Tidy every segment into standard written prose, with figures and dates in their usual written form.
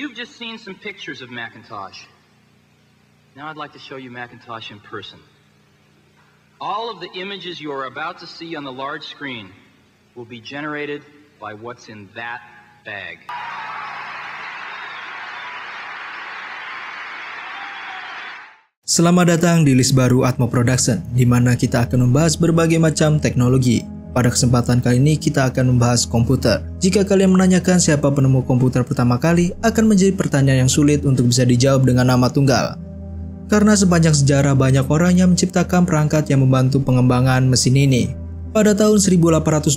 You've just seen some pictures of Macintosh. Now I'd like to show you Macintosh in person. All of the images you are about to see on the large screen will be generated by what's in that bag. Selamat datang di list baru Atmo Production, di mana kita akan membahas berbagai macam teknologi. Pada kesempatan kali ini kita akan membahas komputer. Jika kalian menanyakan siapa penemu komputer pertama kali, akan menjadi pertanyaan yang sulit untuk bisa dijawab dengan nama tunggal. Karena sepanjang sejarah banyak orang yang menciptakan perangkat yang membantu pengembangan mesin ini. Pada tahun 1822,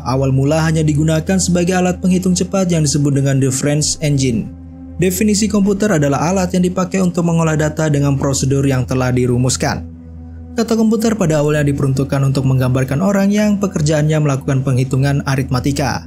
awal mula hanya digunakan sebagai alat penghitung cepat yang disebut dengan the French engine. Definisi komputer adalah alat yang dipakai untuk mengolah data dengan prosedur yang telah dirumuskan. Kata komputer pada awalnya diperuntukkan untuk menggambarkan orang yang pekerjaannya melakukan penghitungan aritmatika.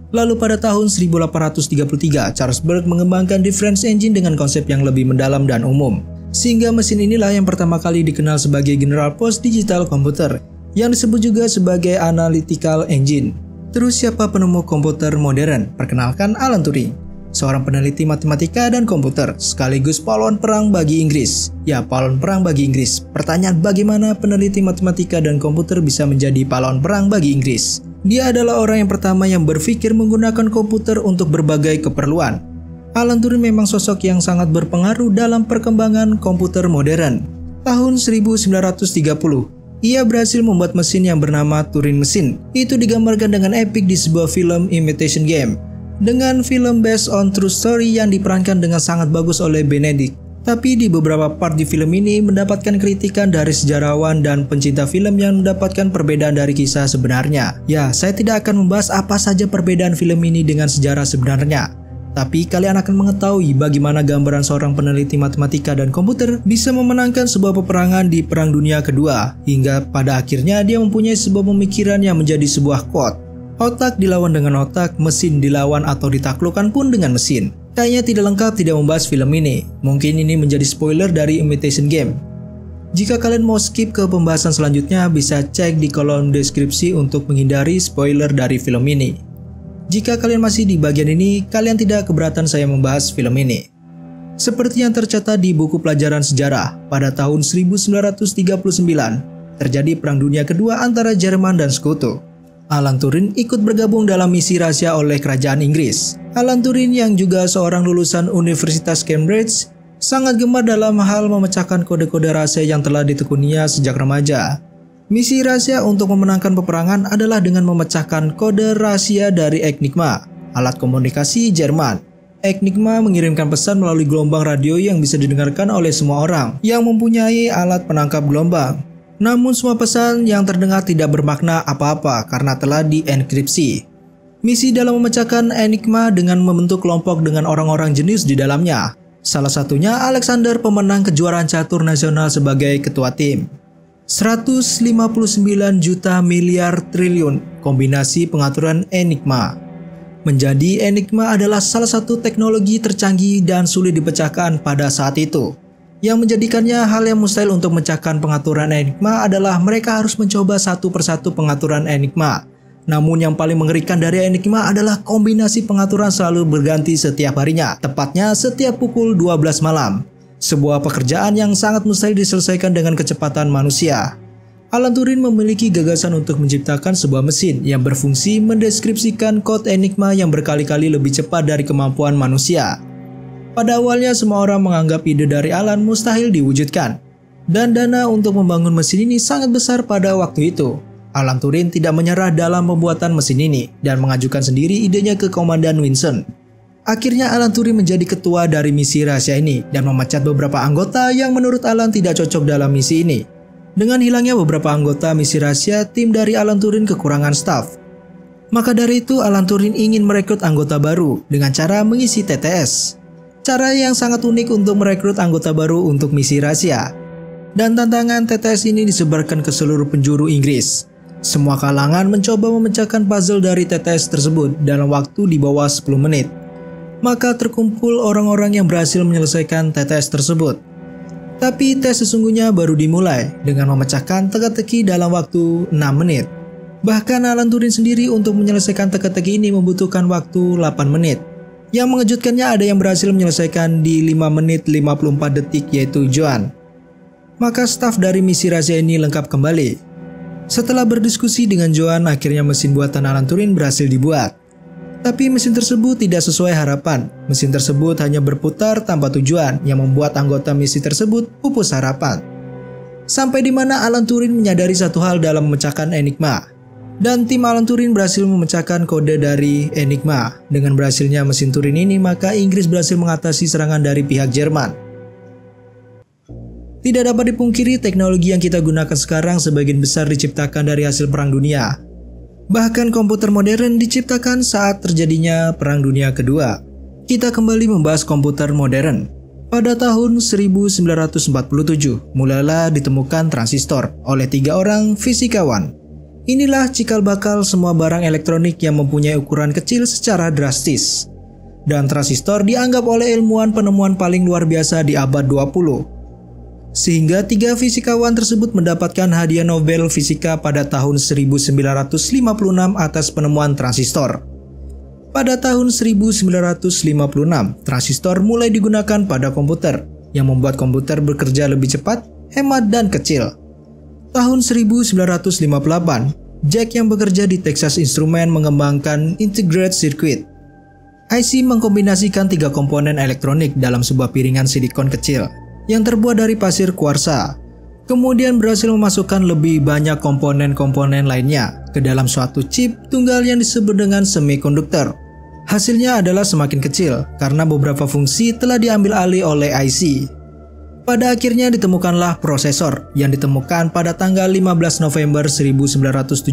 Lalu pada tahun 1833, Charles Babbage mengembangkan the French engine dengan konsep yang lebih mendalam dan umum. Sehingga mesin inilah yang pertama kali dikenal sebagai General Post Digital Computer, yang disebut juga sebagai Analytical Engine. Terus siapa penemu komputer modern? Perkenalkan Alan Turing, seorang peneliti matematika dan komputer, sekaligus pahlawan perang bagi Inggris. Ya, pahlawan perang bagi Inggris. Pertanyaan, bagaimana peneliti matematika dan komputer bisa menjadi pahlawan perang bagi Inggris? Dia adalah orang yang pertama yang berpikir menggunakan komputer untuk berbagai keperluan. Alan Turing memang sosok yang sangat berpengaruh dalam perkembangan komputer modern. Tahun 1930, ia berhasil membuat mesin yang bernama Turing Machine. Itu digambarkan dengan epik di sebuah film Imitation Game, dengan film based on true story yang diperankan dengan sangat bagus oleh Benedict. Tapi di beberapa part di film ini mendapatkan kritikan dari sejarawan dan pencinta film yang mendapatkan perbedaan dari kisah sebenarnya. Ya, saya tidak akan membahas apa saja perbedaan film ini dengan sejarah sebenarnya. Tapi kalian akan mengetahui bagaimana gambaran seorang peneliti matematika dan komputer bisa memenangkan sebuah peperangan di Perang Dunia Kedua, hingga pada akhirnya dia mempunyai sebuah pemikiran yang menjadi sebuah quote. Otak dilawan dengan otak, mesin dilawan atau ditaklukkan pun dengan mesin. Kayaknya tidak lengkap tidak membahas film ini. Mungkin ini menjadi spoiler dari Imitation Game. Jika kalian mau skip ke pembahasan selanjutnya, bisa cek di kolom deskripsi untuk menghindari spoiler dari film ini. Jika kalian masih di bagian ini, kalian tidak keberatan saya membahas film ini. Seperti yang tercatat di buku pelajaran sejarah, pada tahun 1939, terjadi Perang Dunia Kedua antara Jerman dan Sekutu. Alan Turing ikut bergabung dalam misi rahasia oleh kerajaan Inggris. Alan Turing yang juga seorang lulusan Universitas Cambridge, sangat gemar dalam hal memecahkan kode-kode rahasia yang telah ditekuninya sejak remaja. Misi rahasia untuk memenangkan peperangan adalah dengan memecahkan kode rahasia dari Enigma, alat komunikasi Jerman. Enigma mengirimkan pesan melalui gelombang radio yang bisa didengarkan oleh semua orang yang mempunyai alat penangkap gelombang. Namun semua pesan yang terdengar tidak bermakna apa-apa karena telah dienkripsi. Misi dalam memecahkan Enigma dengan membentuk kelompok dengan orang-orang jenius di dalamnya. Salah satunya Alexander, pemenang kejuaraan catur nasional sebagai ketua tim. 159 juta miliar triliun kombinasi pengaturan Enigma. Menjadi Enigma adalah salah satu teknologi tercanggih dan sulit dipecahkan pada saat itu. Yang menjadikannya hal yang mustahil untuk memecahkan pengaturan Enigma adalah mereka harus mencoba satu persatu pengaturan Enigma. Namun yang paling mengerikan dari Enigma adalah kombinasi pengaturan selalu berganti setiap harinya, tepatnya setiap pukul 12 malam. Sebuah pekerjaan yang sangat mustahil diselesaikan dengan kecepatan manusia. Alan Turing memiliki gagasan untuk menciptakan sebuah mesin yang berfungsi mendeskripsikan kode Enigma yang berkali-kali lebih cepat dari kemampuan manusia. Pada awalnya semua orang menganggap ide dari Alan mustahil diwujudkan, dan dana untuk membangun mesin ini sangat besar pada waktu itu. Alan Turing tidak menyerah dalam pembuatan mesin ini dan mengajukan sendiri idenya ke Komandan Wilson. Akhirnya Alan Turing menjadi ketua dari misi rahasia ini dan memecat beberapa anggota yang menurut Alan tidak cocok dalam misi ini. Dengan hilangnya beberapa anggota misi rahasia, tim dari Alan Turing kekurangan staf. Maka dari itu Alan Turing ingin merekrut anggota baru dengan cara mengisi TTS. Cara yang sangat unik untuk merekrut anggota baru untuk misi rahasia. Dan tantangan TTS ini disebarkan ke seluruh penjuru Inggris. Semua kalangan mencoba memecahkan puzzle dari TTS tersebut dalam waktu di bawah 10 menit. Maka terkumpul orang-orang yang berhasil menyelesaikan TTS tersebut. Tapi tes sesungguhnya baru dimulai dengan memecahkan teka-teki dalam waktu 6 menit. Bahkan Alan Turing sendiri untuk menyelesaikan teka-teki ini membutuhkan waktu 8 menit. Yang mengejutkannya ada yang berhasil menyelesaikan di 5 menit 54 detik yaitu Joan. Maka staf dari misi rahasia ini lengkap kembali. Setelah berdiskusi dengan Joan, akhirnya mesin buatan Alan Turing berhasil dibuat. Tapi mesin tersebut tidak sesuai harapan. Mesin tersebut hanya berputar tanpa tujuan yang membuat anggota misi tersebut pupus harapan. Sampai di mana Alan Turing menyadari satu hal dalam memecahkan enigma. Dan tim Alan Turing berhasil memecahkan kode dari enigma. Dengan berhasilnya mesin Turing ini, maka Inggris berhasil mengatasi serangan dari pihak Jerman. Tidak dapat dipungkiri, teknologi yang kita gunakan sekarang sebagian besar diciptakan dari hasil Perang Dunia. Bahkan komputer modern diciptakan saat terjadinya Perang Dunia Kedua. Kita kembali membahas komputer modern. Pada tahun 1947, mulailah ditemukan transistor oleh 3 orang fisikawan. Inilah cikal bakal semua barang elektronik yang mempunyai ukuran kecil secara drastis. Dan transistor dianggap oleh ilmuwan penemuan paling luar biasa di abad 20. Sehingga 3 fisikawan tersebut mendapatkan hadiah Nobel Fisika pada tahun 1956 atas penemuan transistor. Pada tahun 1956, transistor mulai digunakan pada komputer, yang membuat komputer bekerja lebih cepat, hemat, dan kecil. Tahun 1958, Jack yang bekerja di Texas Instruments mengembangkan Integrated Circuit. IC mengkombinasikan 3 komponen elektronik dalam sebuah piringan silikon kecil yang terbuat dari pasir kuarsa. Kemudian berhasil memasukkan lebih banyak komponen-komponen lainnya ke dalam suatu chip tunggal yang disebut dengan semikonduktor. Hasilnya adalah semakin kecil karena beberapa fungsi telah diambil alih oleh IC. Pada akhirnya ditemukanlah prosesor yang ditemukan pada tanggal 15 November 1971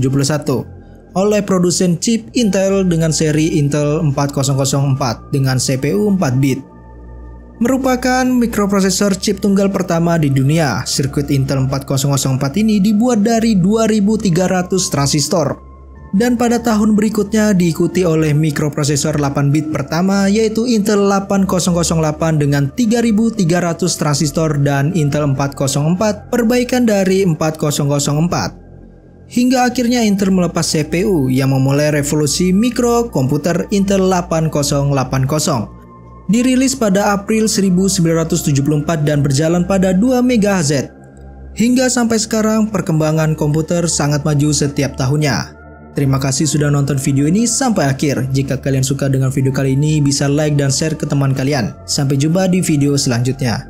oleh produsen chip Intel dengan seri Intel 4004 dengan CPU 4 bit. Merupakan mikroprosesor chip tunggal pertama di dunia. Sirkuit Intel 4004 ini dibuat dari 2300 transistor. Dan pada tahun berikutnya diikuti oleh mikroprosesor 8 bit pertama yaitu Intel 8008 dengan 3300 transistor dan Intel 404 perbaikan dari 4004. Hingga akhirnya Intel melepas CPU yang memulai revolusi mikrokomputer Intel 8080. Dirilis pada April 1974 dan berjalan pada 2 MHz. Hingga sampai sekarang perkembangan komputer sangat maju setiap tahunnya. Terima kasih sudah nonton video ini sampai akhir. Jika kalian suka dengan video kali ini, bisa like dan share ke teman kalian. Sampai jumpa di video selanjutnya.